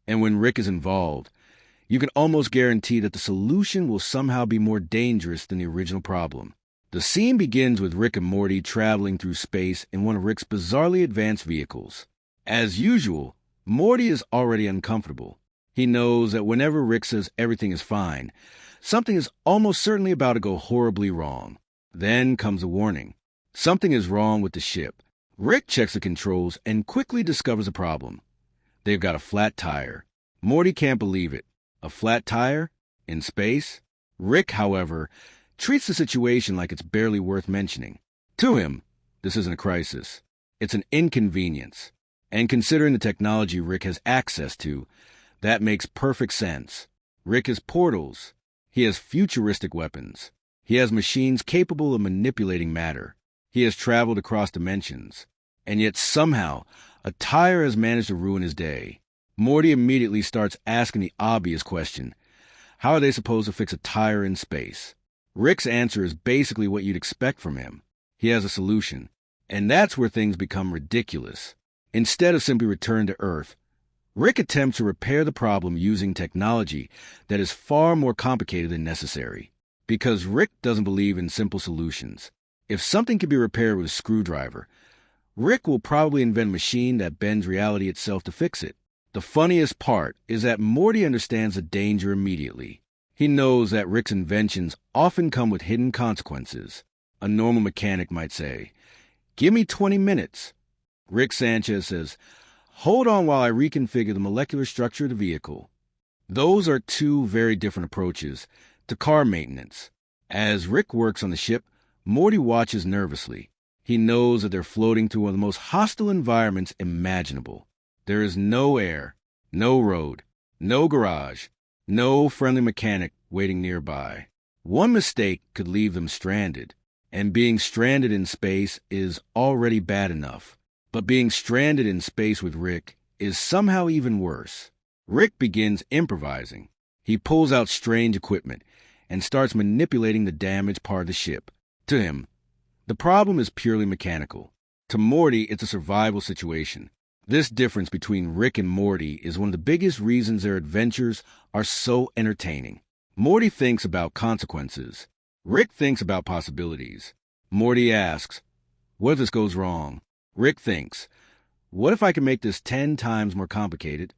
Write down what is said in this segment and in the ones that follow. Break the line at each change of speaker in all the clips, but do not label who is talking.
And when Rick is involved, you can almost guarantee that the solution will somehow be more dangerous than the original problem. The scene begins with Rick and Morty traveling through space in one of Rick's bizarrely advanced vehicles. As usual, Morty is already uncomfortable. He knows that whenever Rick says everything is fine, something is almost certainly about to go horribly wrong. Then comes a warning. Something is wrong with the ship. Rick checks the controls and quickly discovers a problem. They've got a flat tire. Morty can't believe it. A flat tire? In space? Rick, however, treats the situation like it's barely worth mentioning. To him, this isn't a crisis. It's an inconvenience. And considering the technology Rick has access to, that makes perfect sense. Rick has portals. He has futuristic weapons. He has machines capable of manipulating matter. He has traveled across dimensions. And yet somehow, a tire has managed to ruin his day. Morty immediately starts asking the obvious question. How are they supposed to fix a tire in space? Rick's answer is basically what you'd expect from him. He has a solution. And that's where things become ridiculous. Instead of simply return to Earth, Rick attempts to repair the problem using technology that is far more complicated than necessary. Because Rick doesn't believe in simple solutions. If something can be repaired with a screwdriver, Rick will probably invent a machine that bends reality itself to fix it. The funniest part is that Morty understands the danger immediately. He knows that Rick's inventions often come with hidden consequences. A normal mechanic might say, "Give me 20 minutes." Rick Sanchez says, "Hold on while I reconfigure the molecular structure of the vehicle." Those are two very different approaches to car maintenance. As Rick works on the ship, Morty watches nervously. He knows that they're floating through one of the most hostile environments imaginable. There is no air, no road, no garage, no friendly mechanic waiting nearby. One mistake could leave them stranded, and being stranded in space is already bad enough. But being stranded in space with Rick is somehow even worse. Rick begins improvising. He pulls out strange equipment and starts manipulating the damaged part of the ship. To him, the problem is purely mechanical. To Morty, it's a survival situation. This difference between Rick and Morty is one of the biggest reasons their adventures are so entertaining. Morty thinks about consequences. Rick thinks about possibilities. Morty asks, "What if this goes wrong?" Rick thinks, "What if I can make this 10 times more complicated?"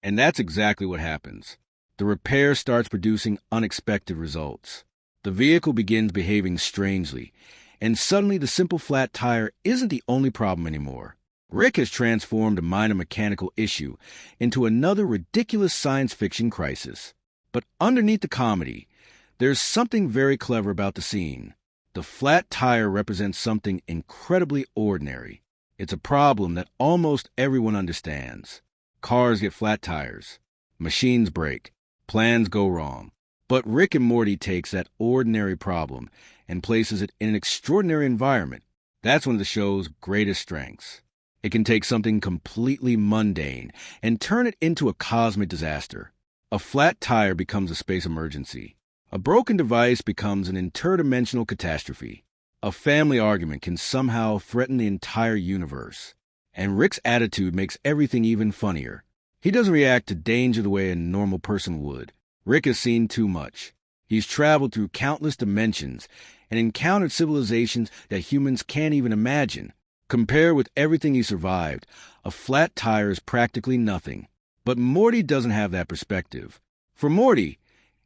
And that's exactly what happens. The repair starts producing unexpected results. The vehicle begins behaving strangely, and suddenly the simple flat tire isn't the only problem anymore. Rick has transformed a minor mechanical issue into another ridiculous science fiction crisis. But underneath the comedy, there's something very clever about the scene. The flat tire represents something incredibly ordinary. It's a problem that almost everyone understands. Cars get flat tires. Machines break. Plans go wrong. But Rick and Morty takes that ordinary problem and places it in an extraordinary environment. That's one of the show's greatest strengths. It can take something completely mundane and turn it into a cosmic disaster. A flat tire becomes a space emergency. A broken device becomes an interdimensional catastrophe. A family argument can somehow threaten the entire universe. And Rick's attitude makes everything even funnier. He doesn't react to danger the way a normal person would. Rick has seen too much. He's traveled through countless dimensions and encountered civilizations that humans can't even imagine. Compared with everything he survived, a flat tire is practically nothing. But Morty doesn't have that perspective. For Morty,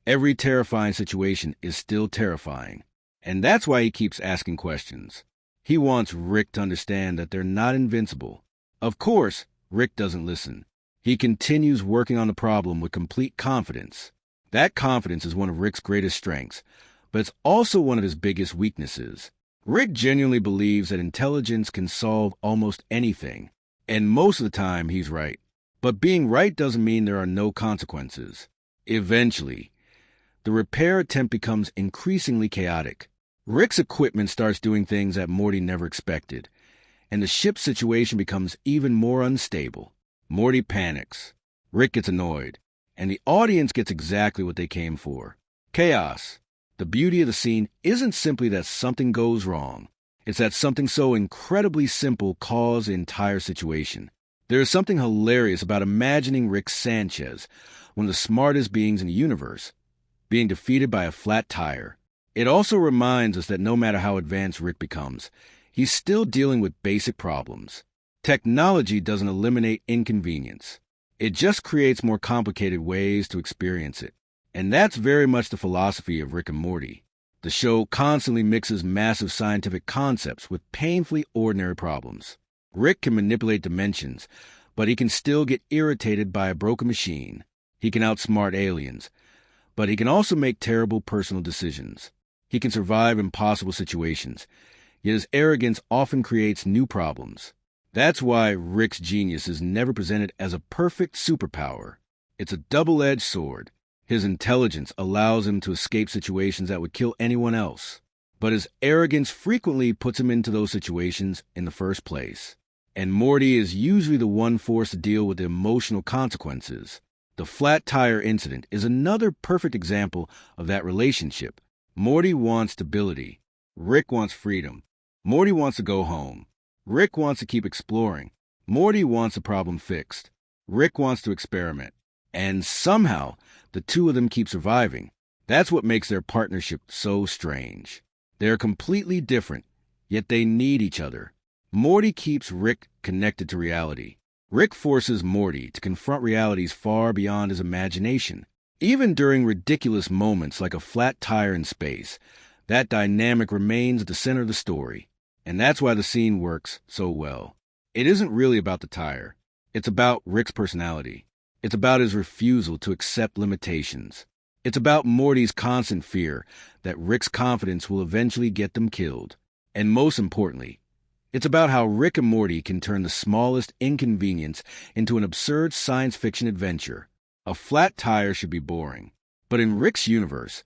every terrifying situation is still terrifying. And that's why he keeps asking questions. He wants Rick to understand that they're not invincible. Of course, Rick doesn't listen. He continues working on the problem with complete confidence. That confidence is one of Rick's greatest strengths, but it's also one of his biggest weaknesses. Rick genuinely believes that intelligence can solve almost anything, and most of the time he's right. But being right doesn't mean there are no consequences. Eventually, the repair attempt becomes increasingly chaotic. Rick's equipment starts doing things that Morty never expected, and the ship's situation becomes even more unstable. Morty panics. Rick gets annoyed, and the audience gets exactly what they came for. Chaos. The beauty of the scene isn't simply that something goes wrong. It's that something so incredibly simple caused the entire situation. There is something hilarious about imagining Rick Sanchez, one of the smartest beings in the universe, being defeated by a flat tire. It also reminds us that no matter how advanced Rick becomes, he's still dealing with basic problems. Technology doesn't eliminate inconvenience. It just creates more complicated ways to experience it. And that's very much the philosophy of Rick and Morty. The show constantly mixes massive scientific concepts with painfully ordinary problems. Rick can manipulate dimensions, but he can still get irritated by a broken machine. He can outsmart aliens, but he can also make terrible personal decisions. He can survive impossible situations, yet his arrogance often creates new problems. That's why Rick's genius is never presented as a perfect superpower. It's a double-edged sword. His intelligence allows him to escape situations that would kill anyone else, but his arrogance frequently puts him into those situations in the first place. And Morty is usually the one forced to deal with the emotional consequences. The flat tire incident is another perfect example of that relationship. Morty wants stability. Rick wants freedom. Morty wants to go home. Rick wants to keep exploring. Morty wants the problem fixed. Rick wants to experiment. And somehow, the two of them keep surviving. That's what makes their partnership so strange. They're completely different, yet they need each other. Morty keeps Rick connected to reality. Rick forces Morty to confront realities far beyond his imagination. Even during ridiculous moments like a flat tire in space, that dynamic remains at the center of the story. And that's why the scene works so well. It isn't really about the tire. It's about Rick's personality. It's about his refusal to accept limitations. It's about Morty's constant fear that Rick's confidence will eventually get them killed. And most importantly, it's about how Rick and Morty can turn the smallest inconvenience into an absurd science fiction adventure. A flat tire should be boring. But in Rick's universe,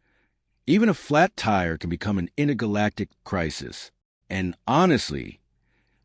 even a flat tire can become an intergalactic crisis. And honestly,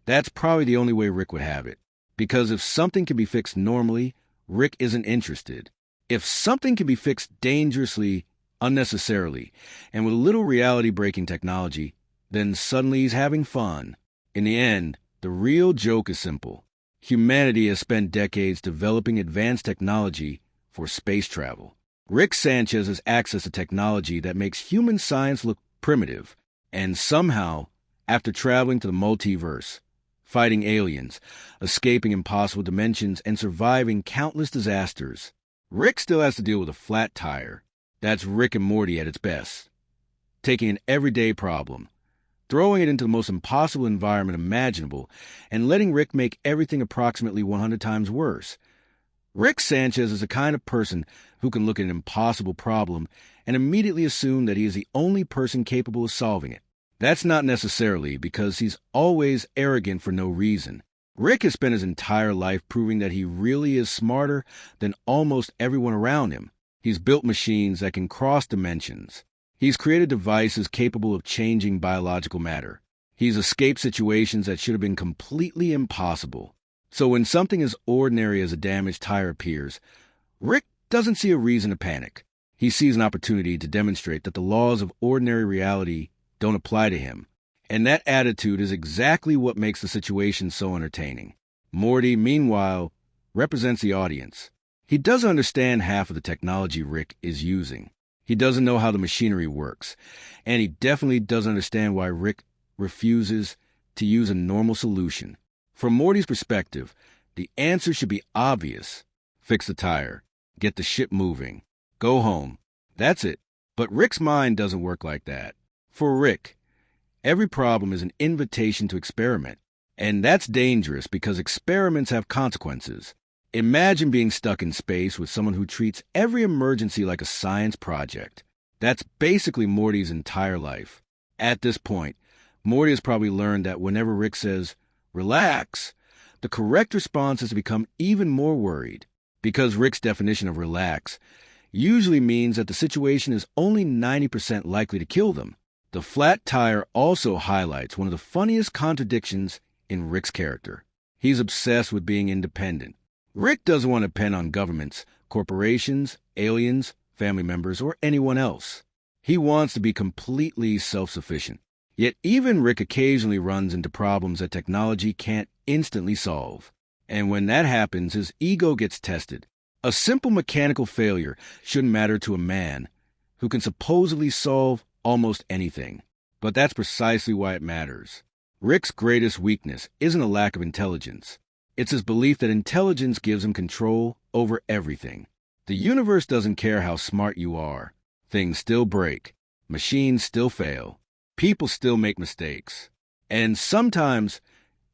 that's probably the only way Rick would have it. Because if something can be fixed normally, Rick isn't interested. If something can be fixed dangerously, unnecessarily, and with a little reality-breaking technology, then suddenly he's having fun. In the end, the real joke is simple. Humanity has spent decades developing advanced technology for space travel. Rick Sanchez has access to technology that makes human science look primitive, and somehow, after traveling to the multiverse, fighting aliens, escaping impossible dimensions, and surviving countless disasters, Rick still has to deal with a flat tire. That's Rick and Morty at its best. Taking an everyday problem, throwing it into the most impossible environment imaginable, and letting Rick make everything approximately 100 times worse. Rick Sanchez is the kind of person who can look at an impossible problem and immediately assume that he is the only person capable of solving it. That's not necessarily because he's always arrogant for no reason. Rick has spent his entire life proving that he really is smarter than almost everyone around him. He's built machines that can cross dimensions. He's created devices capable of changing biological matter. He's escaped situations that should have been completely impossible. So when something as ordinary as a damaged tire appears, Rick doesn't see a reason to panic. He sees an opportunity to demonstrate that the laws of ordinary reality don't apply to him. And that attitude is exactly what makes the situation so entertaining. Morty, meanwhile, represents the audience. He doesn't understand half of the technology Rick is using. He doesn't know how the machinery works. And he definitely doesn't understand why Rick refuses to use a normal solution. From Morty's perspective, the answer should be obvious. Fix the tire. Get the ship moving. Go home. That's it. But Rick's mind doesn't work like that. For Rick, every problem is an invitation to experiment. And that's dangerous because experiments have consequences. Imagine being stuck in space with someone who treats every emergency like a science project. That's basically Morty's entire life. At this point, Morty has probably learned that whenever Rick says, "Relax," the correct response is to become even more worried. Because Rick's definition of relax usually means that the situation is only 90% likely to kill them. The flat tire also highlights one of the funniest contradictions in Rick's character. He's obsessed with being independent. Rick doesn't want to depend on governments, corporations, aliens, family members, or anyone else. He wants to be completely self-sufficient. Yet even Rick occasionally runs into problems that technology can't instantly solve. And when that happens, his ego gets tested. A simple mechanical failure shouldn't matter to a man who can supposedly solve almost anything. But that's precisely why it matters. Rick's greatest weakness isn't a lack of intelligence. It's his belief that intelligence gives him control over everything. The universe doesn't care how smart you are. Things still break. Machines still fail. People still make mistakes. And sometimes,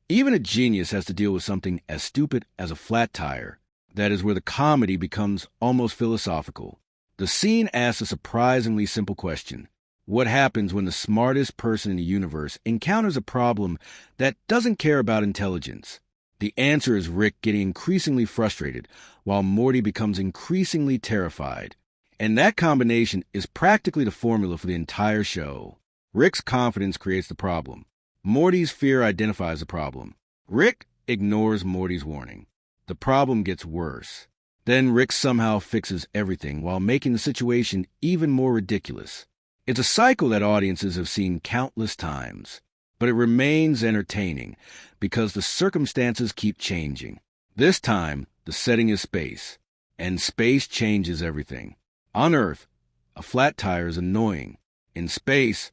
even a genius has to deal with something as stupid as a flat tire. That is where the comedy becomes almost philosophical. The scene asks a surprisingly simple question. What happens when the smartest person in the universe encounters a problem that doesn't care about intelligence? The answer is Rick getting increasingly frustrated, while Morty becomes increasingly terrified. And that combination is practically the formula for the entire show. Rick's confidence creates the problem. Morty's fear identifies the problem. Rick ignores Morty's warning. The problem gets worse. Then Rick somehow fixes everything while making the situation even more ridiculous. It's a cycle that audiences have seen countless times, but it remains entertaining because the circumstances keep changing. This time, the setting is space, and space changes everything. On Earth, a flat tire is annoying. In space,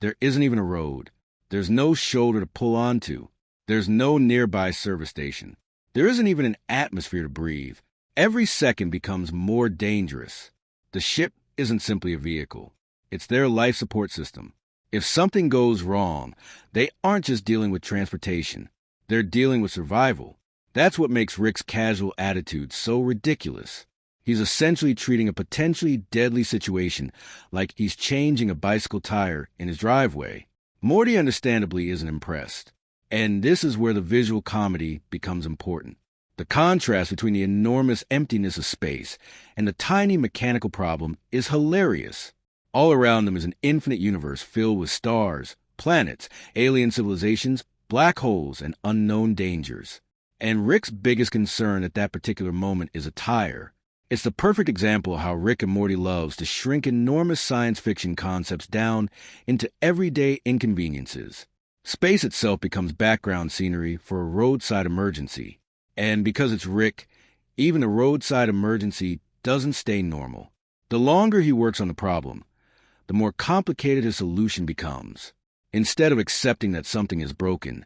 there isn't even a road. There's no shoulder to pull onto. There's no nearby service station. There isn't even an atmosphere to breathe. Every second becomes more dangerous. The ship isn't simply a vehicle. It's their life support system. If something goes wrong, they aren't just dealing with transportation. They're dealing with survival. That's what makes Rick's casual attitude so ridiculous. He's essentially treating a potentially deadly situation like he's changing a bicycle tire in his driveway. Morty understandably isn't impressed. And this is where the visual comedy becomes important. The contrast between the enormous emptiness of space and the tiny mechanical problem is hilarious. All around them is an infinite universe filled with stars, planets, alien civilizations, black holes, and unknown dangers. And Rick's biggest concern at that particular moment is a tire. It's the perfect example of how Rick and Morty loves to shrink enormous science fiction concepts down into everyday inconveniences. Space itself becomes background scenery for a roadside emergency. And because it's Rick, even a roadside emergency doesn't stay normal. The longer he works on the problem, the more complicated his solution becomes. Instead of accepting that something is broken,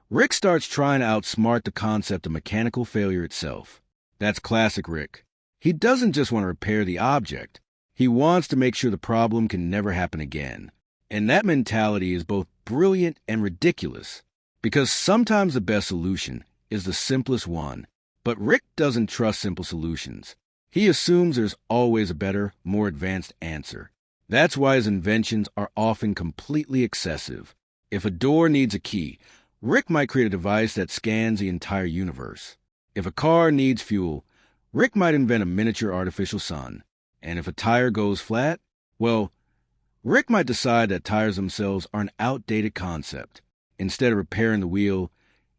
Rick starts trying to outsmart the concept of mechanical failure itself. That's classic Rick. He doesn't just want to repair the object. He wants to make sure the problem can never happen again. And that mentality is both brilliant and ridiculous, because sometimes the best solution is the simplest one. But Rick doesn't trust simple solutions. He assumes there's always a better, more advanced answer. That's why his inventions are often completely excessive. If a door needs a key, Rick might create a device that scans the entire universe. If a car needs fuel, Rick might invent a miniature artificial sun. And if a tire goes flat, well, Rick might decide that tires themselves are an outdated concept. Instead of repairing the wheel,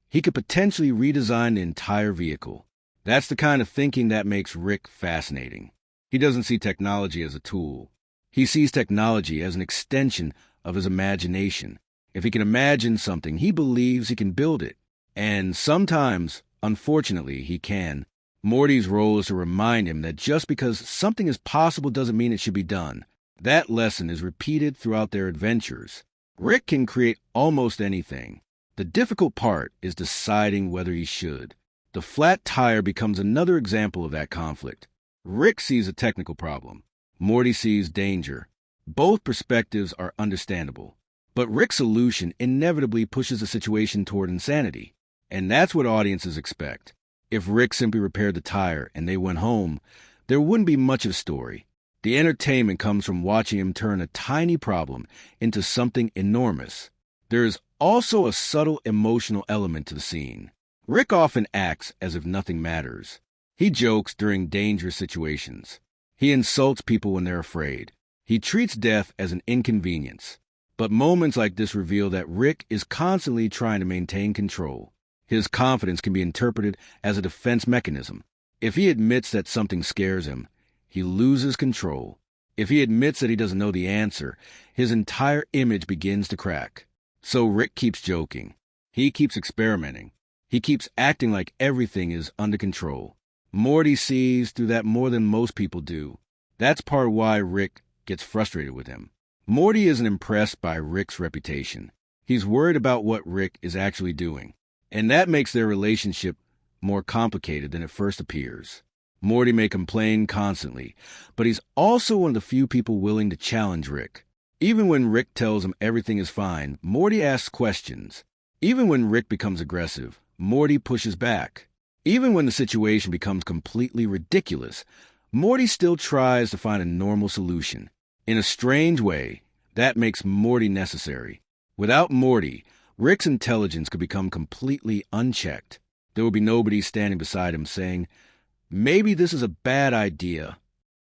he could potentially redesign the entire vehicle. That's the kind of thinking that makes Rick fascinating. He doesn't see technology as a tool. He sees technology as an extension of his imagination. If he can imagine something, he believes he can build it. And sometimes, unfortunately, he can. Morty's role is to remind him that just because something is possible doesn't mean it should be done. That lesson is repeated throughout their adventures. Rick can create almost anything. The difficult part is deciding whether he should. The flat tire becomes another example of that conflict. Rick sees a technical problem. Morty sees danger. Both perspectives are understandable. But Rick's solution inevitably pushes the situation toward insanity. And that's what audiences expect. If Rick simply repaired the tire and they went home, there wouldn't be much of a story. The entertainment comes from watching him turn a tiny problem into something enormous. There is also a subtle emotional element to the scene. Rick often acts as if nothing matters. He jokes during dangerous situations. He insults people when they're afraid. He treats death as an inconvenience. But moments like this reveal that Rick is constantly trying to maintain control. His confidence can be interpreted as a defense mechanism. If he admits that something scares him, he loses control. If he admits that he doesn't know the answer, his entire image begins to crack. So Rick keeps joking. He keeps experimenting. He keeps acting like everything is under control. Morty sees through that more than most people do. That's part why Rick gets frustrated with him. Morty isn't impressed by Rick's reputation. He's worried about what Rick is actually doing. And that makes their relationship more complicated than it first appears. Morty may complain constantly, but he's also one of the few people willing to challenge Rick. Even when Rick tells him everything is fine, Morty asks questions. Even when Rick becomes aggressive, Morty pushes back. Even when the situation becomes completely ridiculous, Morty still tries to find a normal solution. In a strange way, that makes Morty necessary. Without Morty, Rick's intelligence could become completely unchecked. There would be nobody standing beside him saying, "Maybe this is a bad idea."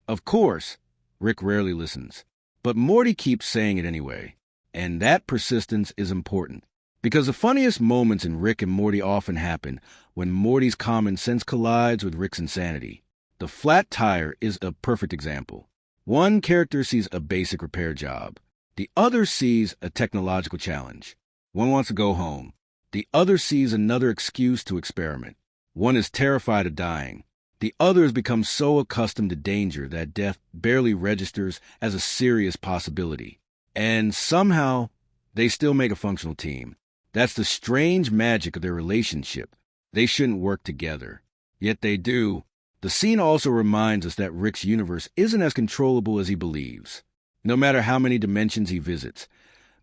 Of course, Rick rarely listens, but Morty keeps saying it anyway. And that persistence is important, because the funniest moments in Rick and Morty often happen when Morty's common sense collides with Rick's insanity. The flat-tyre is a perfect example. One character sees a basic repair job. The other sees a technological challenge. One wants to go home. The other sees another excuse to experiment. One is terrified of dying. The other has become so accustomed to danger that death barely registers as a serious possibility. And somehow, they still make a functional team. That's the strange magic of their relationship. They shouldn't work together. Yet they do. The scene also reminds us that Rick's universe isn't as controllable as he believes. No matter how many dimensions he visits,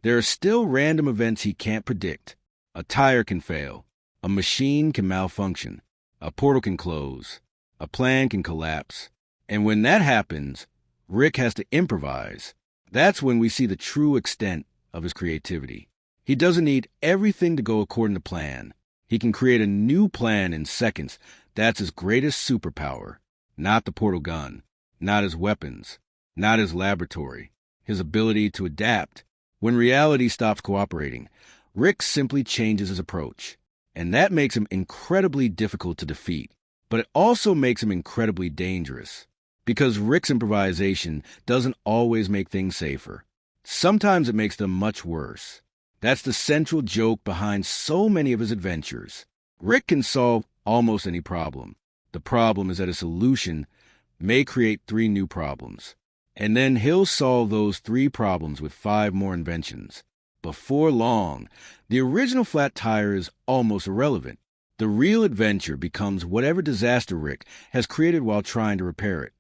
there are still random events he can't predict. A tire can fail. A machine can malfunction. A portal can close. A plan can collapse. And when that happens, Rick has to improvise. That's when we see the true extent of his creativity. He doesn't need everything to go according to plan. He can create a new plan in seconds. That's his greatest superpower. Not the portal gun. Not his weapons. Not his laboratory. His ability to adapt. When reality stops cooperating, Rick simply changes his approach. And that makes him incredibly difficult to defeat. But it also makes him incredibly dangerous. Because Rick's improvisation doesn't always make things safer. Sometimes it makes them much worse. That's the central joke behind so many of his adventures. Rick can solve almost any problem. The problem is that a solution may create 3 new problems. And then he'll solve those 3 problems with 5 more inventions. Before long, the original flat tire is almost irrelevant. The real adventure becomes whatever disaster Rick has created while trying to repair it.